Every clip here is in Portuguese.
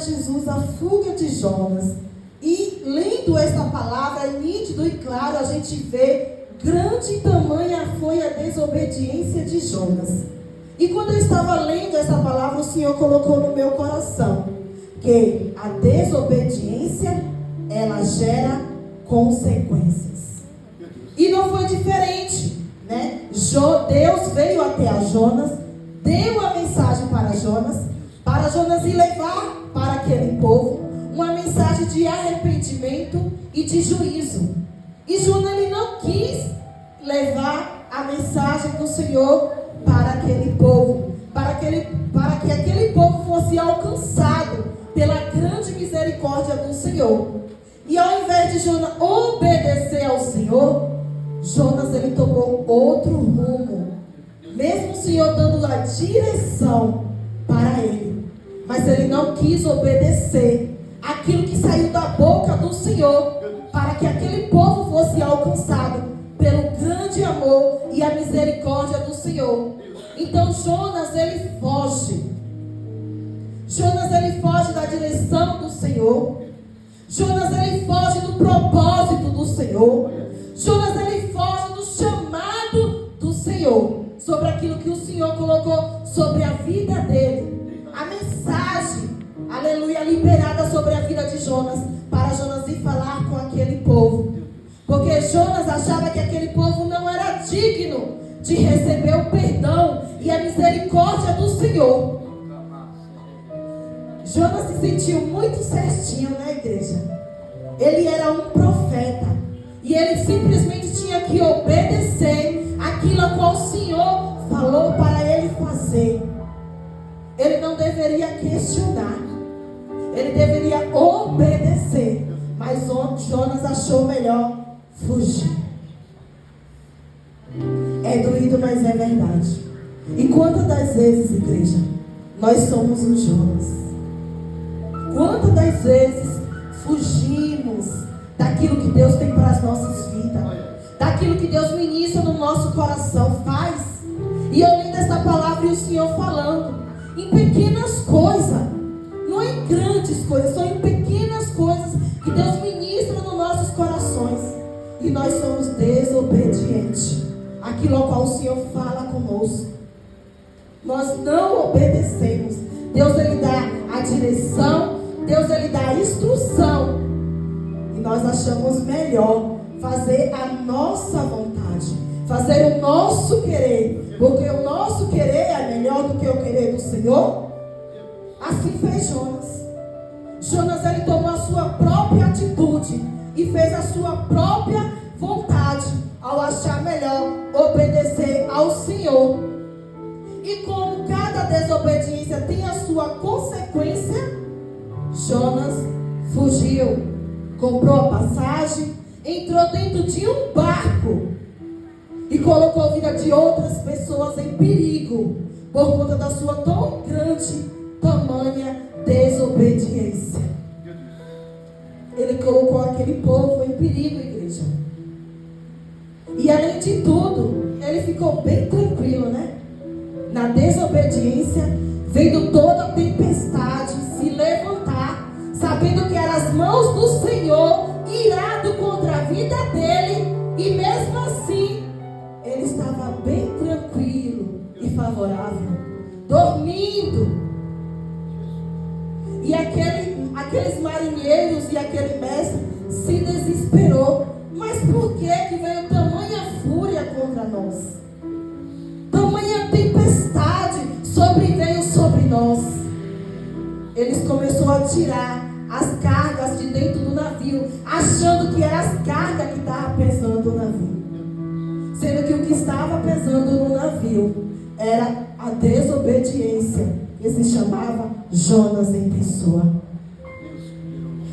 Jesus a fuga de Jonas. E lendo essa palavra, é nítido e claro, a gente vê grande e tamanha foi a desobediência de Jonas. E quando eu estava lendo essa palavra, o Senhor colocou no meu coração que a desobediência, ela gera consequências. E não foi diferente, né? Deus veio até a Jonas, deu a mensagem para Jonas ir levar para aquele povo uma mensagem de arrependimento e de juízo. E Jonas, ele não quis levar a mensagem do Senhor para aquele povo, para que aquele povo fosse alcançado pela grande misericórdia do Senhor. E ao invés de Jonas obedecer ao Senhor, Jonas, ele tomou outro rumo, mesmo o Senhor dando a direção para ele, mas ele não quis obedecer aquilo que saiu da boca do Senhor, para que aquele povo fosse alcançado pelo grande amor e a misericórdia do Senhor. Então Jonas, ele foge. Jonas, ele foge da direção do Senhor. Jonas, ele foge do propósito do Senhor. Jonas, ele foge do chamado do Senhor, sobre aquilo que o Senhor colocou sobre a vida dele. A mensagem, aleluia, liberada sobre a vida de Jonas, para Jonas ir falar com aquele povo. Porque Jonas achava que aquele povo não era digno de receber o perdão e a misericórdia do Senhor. Jonas se sentiu muito certinho, né, igreja? Ele era um profeta e ele simplesmente tinha que obedecer aquilo a qual o Senhor falou para ele fazer. Ele não deveria questionar, ele deveria obedecer. Mas Jonas achou melhor fugir. É doído, mas é verdade. E quantas das vezes, igreja, nós somos um Jonas? Quantas das vezes fugimos daquilo que Deus tem para as nossas vidas, daquilo que Deus ministra no nosso coração, faz? E eu lendo essa palavra e o Senhor falando em pequenas coisas, não em grandes coisas, são em pequenas coisas que Deus ministra nos nossos corações. E nós somos desobedientes àquilo ao qual o Senhor fala conosco. Nós não obedecemos. Deus, ele dá a direção, Deus, ele dá a instrução, e nós achamos melhor fazer a nossa vontade, fazer o nosso querer, porque o nosso querer é melhor do que o querer do Senhor. Assim fez Jonas. Jonas, ele tomou a sua própria atitude e fez a sua própria vontade, ao achar melhor obedecer ao Senhor. E como cada desobediência tem a sua consequência, Jonas fugiu, comprou a passagem, entrou dentro de um barco e colocou a vida de outras pessoas em perigo, por conta da sua tão grande, tamanha desobediência. Ele colocou aquele povo em perigo, igreja. E além de tudo, ele ficou bem tranquilo, né? Na desobediência, vendo toda a tempestade se levantar, sabendo que eram as mãos do Senhor irado contra a vida dele, e mesmo assim ele estava bem tranquilo e favorável, dormindo. E aqueles marinheiros e aquele mestre se desesperou. Mas por que veio tamanha fúria contra nós? Tamanha tempestade sobreveio sobre nós. Eles começaram a tirar as cargas de dentro do navio, achando que eram as cargas que estavam pesando o navio, sendo que o que estava pesando no navio era a desobediência, que se chamava Jonas em pessoa.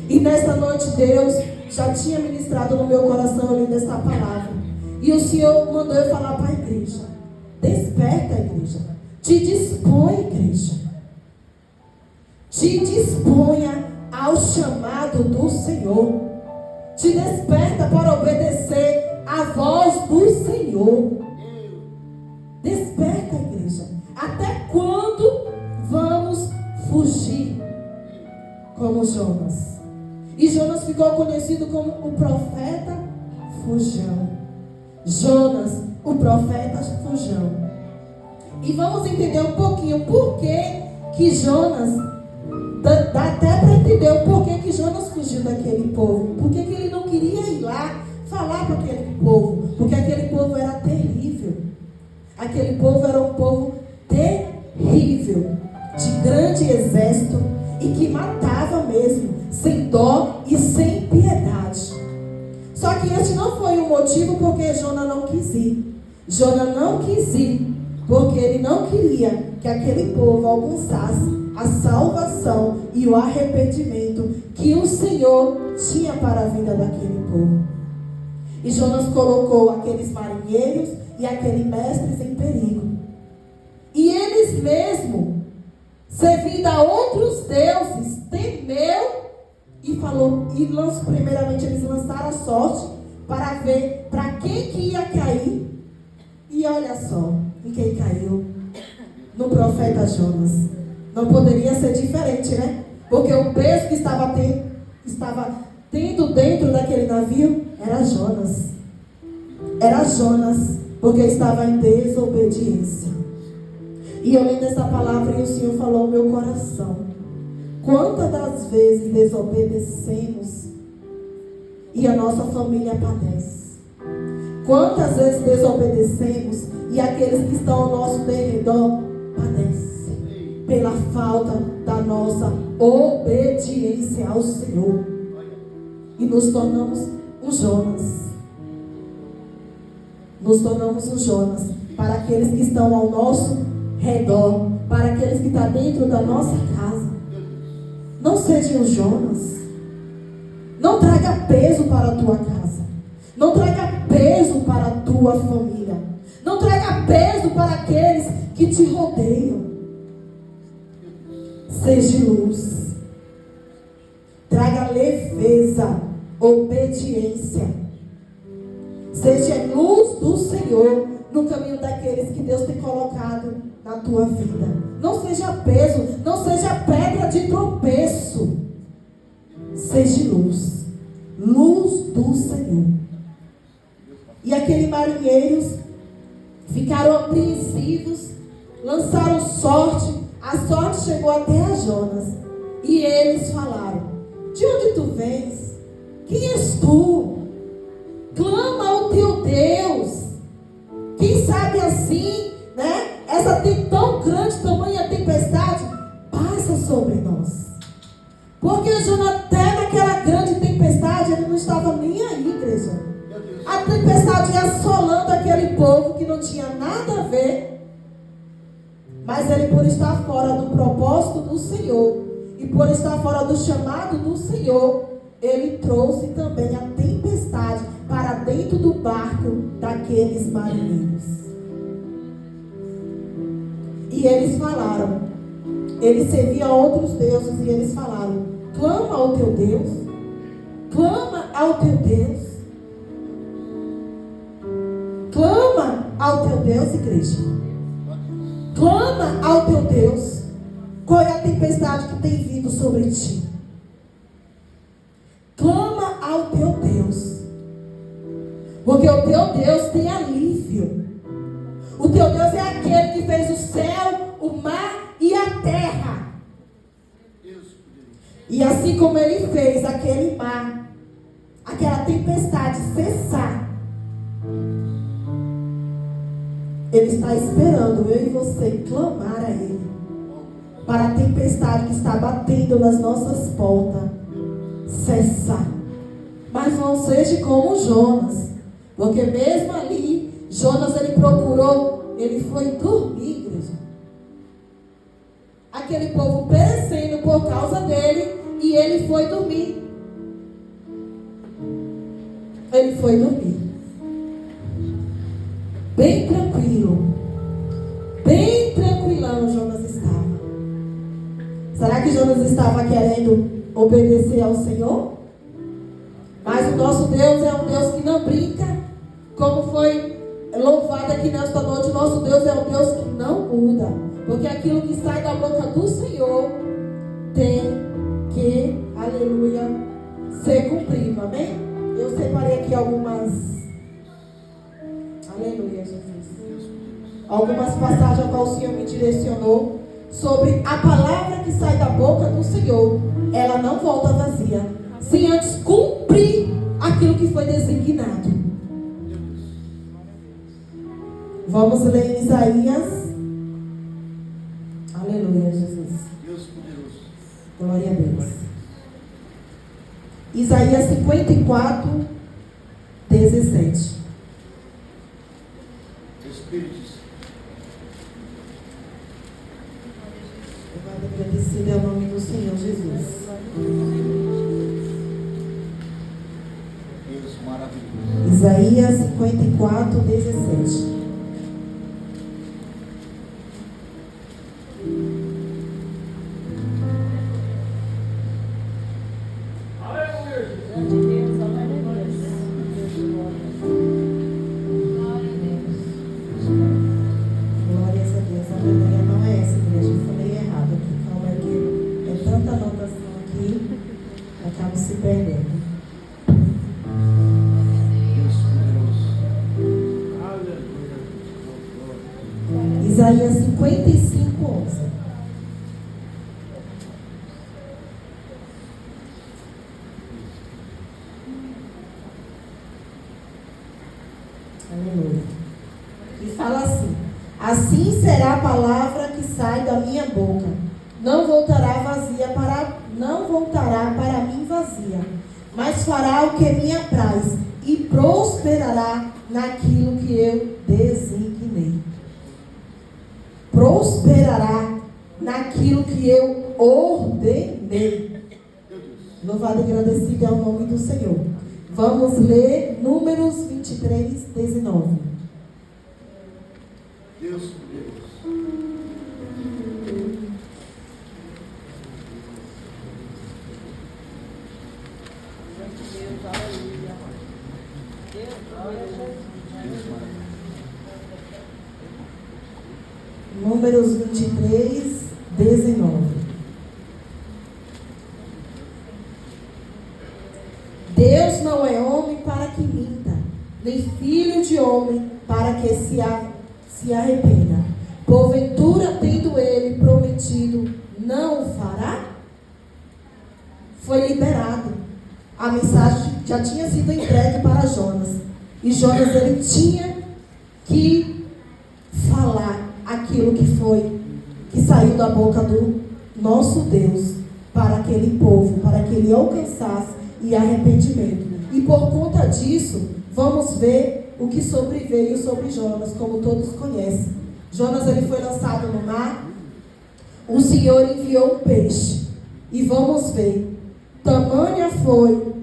E nessa noite Deus já tinha ministrado no meu coração lendo essa palavra, e o Senhor mandou eu falar para a igreja: desperta, igreja, te dispõe, igreja, te disponha ao chamado do Senhor, te desperta para obedecer a voz do Senhor. Desperta, igreja. Até quando vamos fugir? como Jonas. E Jonas ficou conhecido como o profeta fujão. Jonas, o profeta fujão. E vamos entender um pouquinho por que Jonas, dá até para entender o porquê que Jonas fugiu daquele povo. Por que ele não queria ir lá falar para aquele povo? Porque aquele povo era terrível. Aquele povo era um povo terrível, de grande exército e que matava mesmo, sem dó e sem piedade. Só que esse não foi o motivo porque Jonas não quis ir. Jonas não quis ir porque ele não queria que aquele povo alcançasse a salvação e o arrependimento que o Senhor tinha para a vida daquele povo. E Jonas colocou aqueles marinheiros e aqueles mestres em perigo. E eles mesmos, servindo a outros deuses, temeu e falou, primeiramente eles lançaram a sorte para ver para quem que ia cair. E olha só, em quem caiu? No profeta Jonas. Não poderia ser diferente, né? Porque o peso que estava tendo dentro daquele navio era Jonas. Era Jonas, porque estava em desobediência. E eu lendo essa palavra e o Senhor falou ao meu coração. Quantas das vezes desobedecemos e a nossa família padece? Quantas vezes desobedecemos e aqueles que estão ao nosso derredor padecem? Pela falta da nossa obediência ao Senhor. E nos tornamos um Jonas. Nos tornamos um Jonas para aqueles que estão ao nosso redor, para aqueles que estão dentro da nossa casa. Não seja um Jonas. Não traga peso para a tua casa. Não traga peso para a tua família. Não traga peso para aqueles que te rodeiam. Seja luz. Traga leveza, obediência. Seja luz do Senhor no caminho daqueles que Deus tem colocado na tua vida. Não seja peso, não seja pedra de tropeço. Seja luz. Luz do Senhor. E aqueles marinheiros ficaram apreensivos, lançaram sorte. A sorte chegou até a Jonas. E eles falaram: de onde tu vens? Quem és tu? Clama ao teu Deus. Quem sabe assim, né? Essa tão grande, tamanha tempestade passa sobre nós. Porque Jonas, até naquela grande tempestade, ele não estava nem aí, igreja. A tempestade ia assolando aquele povo que não tinha nada a ver. Mas ele, por estar fora do propósito do Senhor e por estar fora do chamado do Senhor, ele trouxe também a tempestade para dentro do barco daqueles marinheiros. E eles falaram, eles serviam a outros deuses e eles falaram: clama ao teu Deus, clama ao teu Deus, clama ao teu Deus, igreja. Clama ao teu Deus. Qual é a tempestade que tem vindo sobre ti? Clama ao teu Deus. Porque o teu Deus tem alívio. O teu Deus é aquele que fez o céu, o mar e a terra. E assim como ele fez aquele mar, aquela tempestade cessar, ele está esperando eu e você clamar a ele para a tempestade que está batendo nas nossas portas cessar. Mas não seja como Jonas, porque mesmo ali Jonas, ele procurou, ele foi dormir, igreja. Aquele povo perecendo por causa dele, e ele foi dormir. Ele foi dormir. Bem tranquilo. Bem tranquilão Jonas estava. Será que Jonas estava querendo obedecer ao Senhor? Mas o nosso Deus é um Deus que não brinca. Como foi louvado aqui nesta noite, o nosso Deus é um Deus que não muda. Porque aquilo que sai da boca do Senhor tem que, aleluia, ser cumprido, amém? Eu separei aqui algumas, aleluia, Jesus, algumas passagens ao qual o Senhor me direcionou sobre a palavra que sai da boca do Senhor. Ela não volta vazia, sem antes cumprir aquilo que foi designado. Vamos ler Isaías. Aleluia, Jesus. Glória a Deus. Isaías 54, 17. Espíritos. Agradecido é o nome do Senhor Jesus. Deus maravilhoso. Isaías 54, 17. Isaías 55, 11. Aleluia. E fala assim: assim será a palavra que sai da minha boca. Não voltará para mim vazia, mas fará o que me apraz e prosperará naquilo que eu designei. Prosperará naquilo que eu ordenei. Louvado e agradecido é o nome do Senhor. Vamos ler Números 23, 19. Deus. Números 23, 19. Deus não é homem para que minta, nem filho de homem para que se arrependa. Porventura, tendo ele prometido, não o fará? Foi liberado. A mensagem já tinha sido entregue para Jonas. E Jonas, ele tinha que falar aquilo que saiu da boca do nosso Deus para aquele povo, para que ele alcançasse e arrependimento. E por conta disso, vamos ver o que sobreveio sobre Jonas, como todos conhecem. Jonas, ele foi lançado no mar. O Senhor enviou um peixe. E vamos ver, tamanha foi,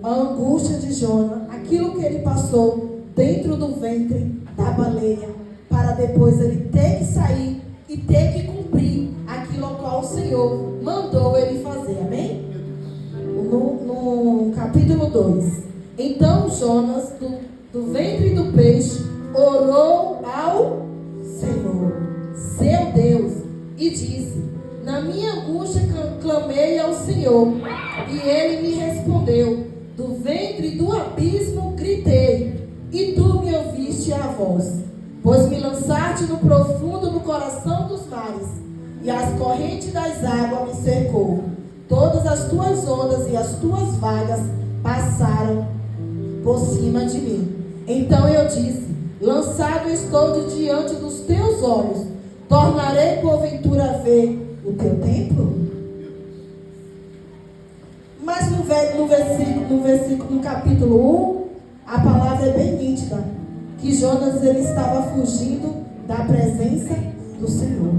a angústia de Jonas, aquilo que ele passou dentro do ventre da baleia, para depois ele ter que sair e ter que cumprir aquilo ao qual o Senhor mandou ele fazer, amém? No capítulo 2. Então Jonas, do ventre do peixe, orou ao Senhor, seu Deus, e disse: na minha angústia clamei ao Senhor, e ele me respondeu. Do ventre do abismo gritei, e tu me ouviste a voz. Pois me lançaste no profundo, no coração dos mares, e as correntes das águas me cercou. Todas as tuas ondas e as tuas vagas passaram por cima de mim. Então eu disse: lançado estou de diante dos teus olhos. Tornarei porventura a ver o teu templo? Mas no capítulo 1, a palavra é bem nítida, que Jonas, ele estava fugindo da presença do Senhor.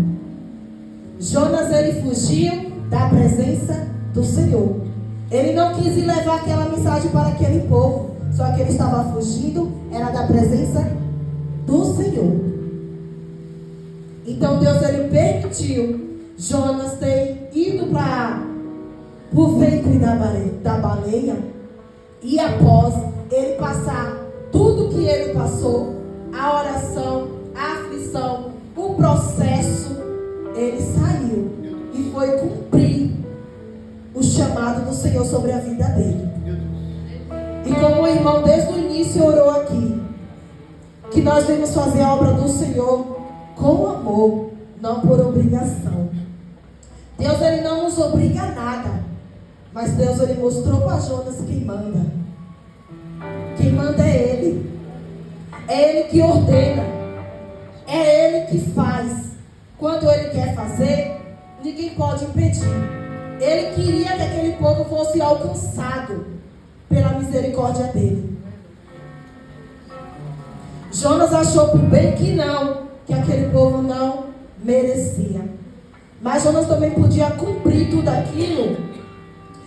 Jonas, ele fugiu da presença do Senhor. Ele não quis ir levar aquela mensagem para aquele povo, só que ele estava fugindo, era da presença do Senhor. Então Deus, ele permitiu Jonas ter ido para o ventre da baleia, e após ele passar tudo que ele passou, a oração, a aflição, o processo, ele saiu e foi cumprir do Senhor sobre a vida dele. E como o irmão desde o início orou aqui, que nós vamos fazer a obra do Senhor com amor, não por obrigação. Deus, ele não nos obriga a nada, mas Deus, ele mostrou para Jonas quem manda. Quem manda é Ele. É Ele que ordena. É Ele que faz. Quando Ele quer fazer, ninguém pode impedir. Ele queria que aquele povo fosse alcançado pela misericórdia dele. Jonas achou por bem que não, que aquele povo não merecia. Mas Jonas também podia cumprir tudo aquilo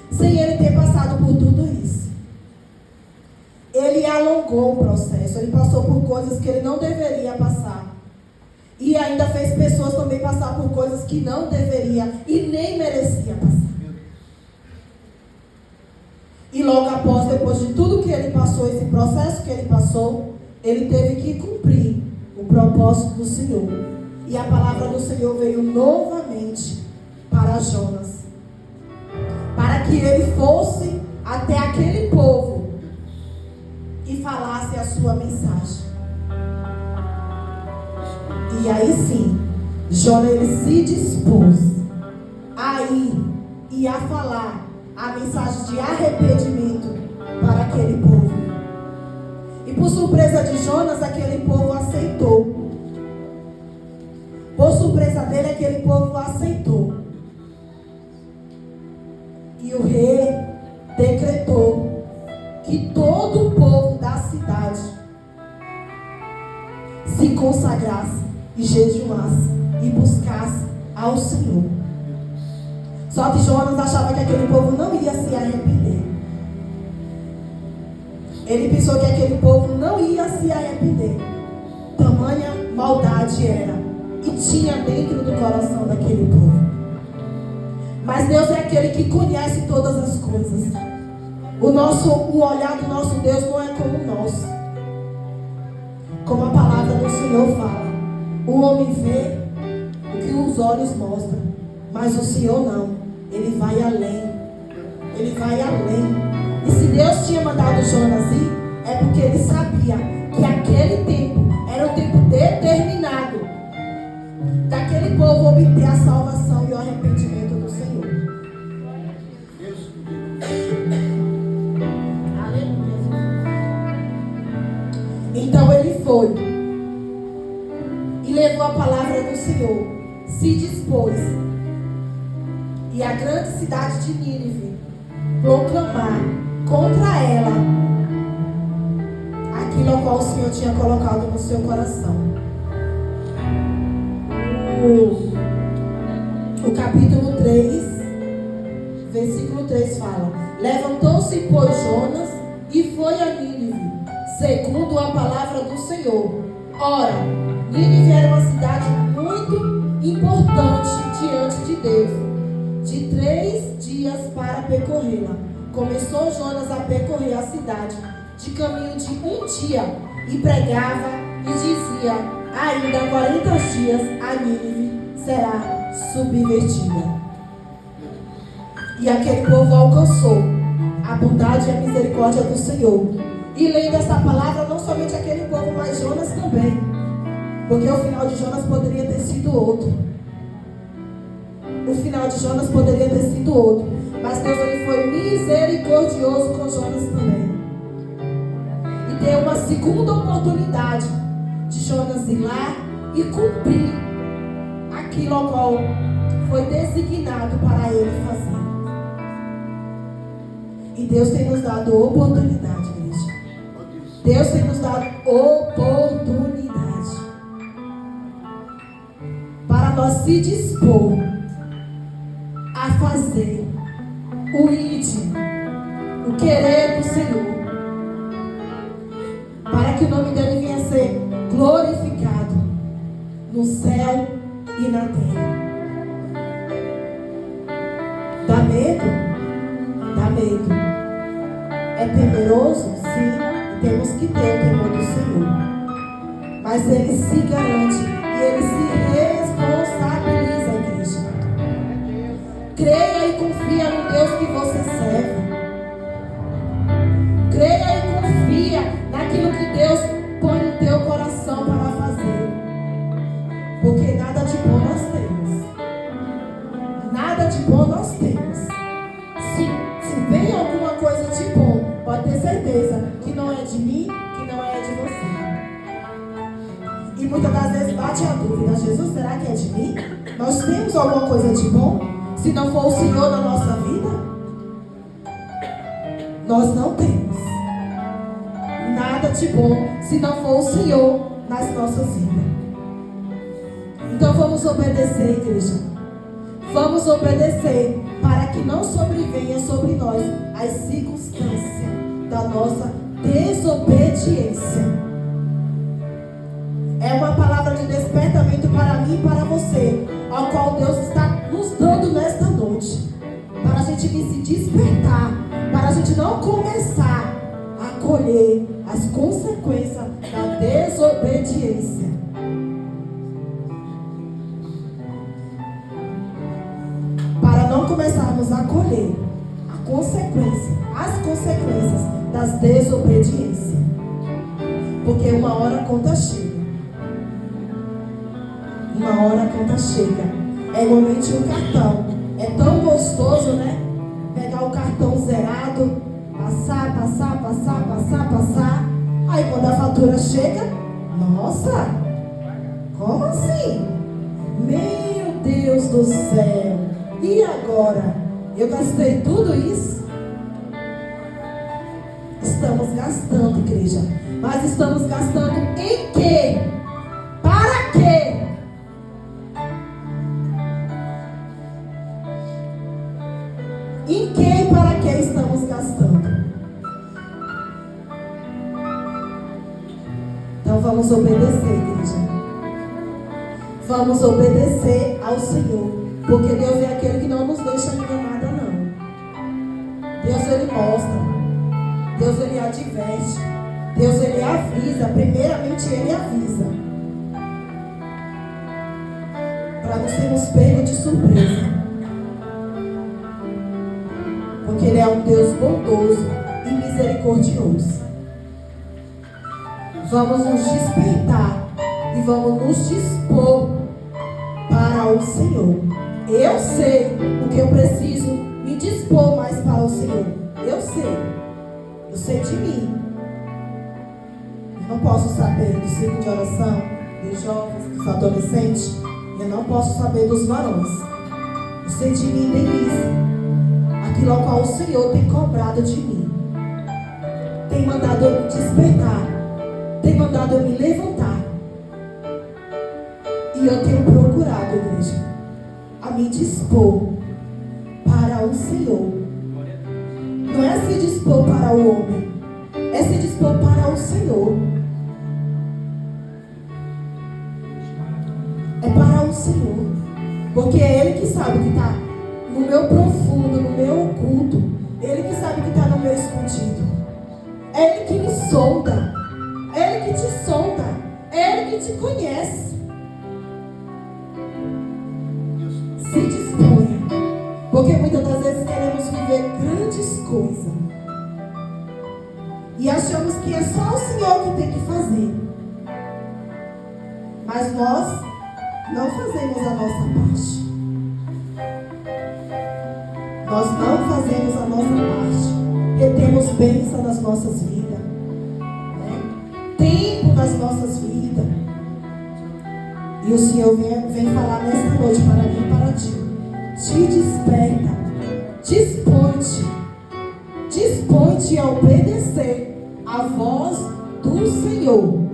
sem ele ter passado por tudo isso. Ele alongou o processo, ele passou por coisas que ele não deveria passar. E ainda fez pessoas também passar por coisas que não deveria e nem merecia passar. E logo após, depois de tudo que ele passou, esse processo que ele passou, ele teve que cumprir o propósito do Senhor. E a palavra do Senhor veio novamente para Jonas, para que ele fosse até aquele povo e falasse a sua mensagem. E aí sim, Jonas, ele se dispôs a ir e a falar a mensagem de arrependimento para aquele povo. E por surpresa de Jonas, aquele povo aceitou. Por surpresa dele, aquele povo aceitou. E o rei decretou que todo o povo da cidade se consagrasse e jejuasse e buscasse ao Senhor. Só que Jonas achava que aquele povo não ia se arrepender. Ele pensou que aquele povo não ia se arrepender. Tamanha maldade era e tinha dentro do coração daquele povo. Mas Deus é aquele que conhece todas as coisas. O olhar do nosso Deus não é como o nosso. Como a palavra do Senhor fala, o homem vê o que os olhos mostram, mas o Senhor não. Ele vai além. Ele vai além. E se Deus tinha mandado Jonas ir, é porque ele sabia que aquele tempo era o tempo determinado daquele povo obter a salvação e o arrependimento do Senhor. Aleluia. Então ele foi e levou a palavra do Senhor, se dispôs, e a grande cidade de Nínive proclamar contra ela aquilo ao qual o Senhor tinha colocado no seu coração. O capítulo 3, versículo 3 fala: levantou-se, pois, Jonas e foi a Nínive, segundo a palavra do Senhor. Ora, Nínive era uma cidade muito importante diante de Deus, de 3 dias para percorrê-la. Começou Jonas a percorrer a cidade de caminho de 1 dia e pregava e dizia: ainda 40 dias a Nínive será subvertida. E aquele povo alcançou a bondade e a misericórdia do Senhor. E lendo essa palavra, não somente aquele povo, mas Jonas também, porque o final de Jonas poderia ter sido outro. O final de Jonas poderia ter sido outro, mas Deus, ele foi misericordioso com Jonas também, e deu uma segunda oportunidade de Jonas ir lá e cumprir aquilo ao qual foi designado para ele fazer. E Deus tem nos dado oportunidade, igreja. Deus tem nos dado oportunidade para nós se dispor a fazer o íntimo, o querer do Senhor, para que o nome dele venha a ser glorificado no céu e na terra. Dá medo? Dá medo. É temeroso? Sim, temos que ter o temor do Senhor. Mas ele se garante e ele se responsabiliza, igreja. Creia e confia no Deus que você serve. nós temos. Se vem alguma coisa de bom, pode ter certeza que não é de mim, que não é de você. E muitas das vezes bate a dúvida: Jesus, será que é de mim? Nós temos alguma coisa de bom? Se não for o Senhor na nossa vida, nós não temos nada de bom se não for o Senhor nas nossas vidas. Então vamos obedecer, igreja. Vamos obedecer para que não sobrevenha sobre nós as circunstâncias da nossa desobediência. É uma palavra de despertamento para mim e para você, ao qual Deus está nos dando nesta noite, para a gente vir se despertar, para a gente não começar a colher as consequências da desobediência. Para não começarmos a colher as consequências das desobediências. Porque uma hora a conta chega. Uma hora a conta chega. É igualmente o cartão. É tão gostoso, né? Pegar o cartão zerado, passar. Aí quando a fatura chega, nossa, como assim? Meu Deus do céu. E agora? Eu gastei tudo isso? Estamos gastando, igreja. Mas estamos gastando em quê? Para quê? Em que e para que estamos gastando? Então vamos obedecer, igreja. Vamos obedecer ao Senhor. Porque Deus é aquele que não nos deixa enganada, não. Deus, Ele mostra. Deus, Ele adverte. Deus, Ele avisa. Primeiramente, Ele avisa. Para não sermos pegos de surpresa. Porque Ele é um Deus bondoso e misericordioso. Vamos nos despertar e vamos nos dispor para o Senhor. Eu sei o que eu preciso me dispor mais para o Senhor. Eu sei de mim. Eu não posso saber do ciclo de oração dos jovens, dos adolescentes. Eu não posso saber dos varões. Eu sei de mim, Denise. Aquilo ao qual o Senhor tem cobrado de mim. Tem mandado eu me despertar. Tem mandado eu me levantar. E eu tenho procurado, igreja, a me dispor para o Senhor. Não é se dispor para o homem, é se dispor para o Senhor. É para o Senhor. Porque é Ele que sabe o que está no meu profundo, no meu oculto. Ele que sabe o que está no meu escondido. É Ele que me sonda. É Ele que te sonda. É Ele que te conhece. Se disponha. Porque muitas das vezes queremos viver grandes coisas. E achamos que é só o Senhor que tem que fazer. Mas nós não fazemos a nossa parte. Nós não fazemos a nossa parte. Retemos bênção nas nossas vidas. Né? Tempo nas nossas vidas. E o Senhor vem falar nesta noite para mim e para ti. Te desperta. Dispõe-te. Dispõe-te a obedecer a voz do Senhor.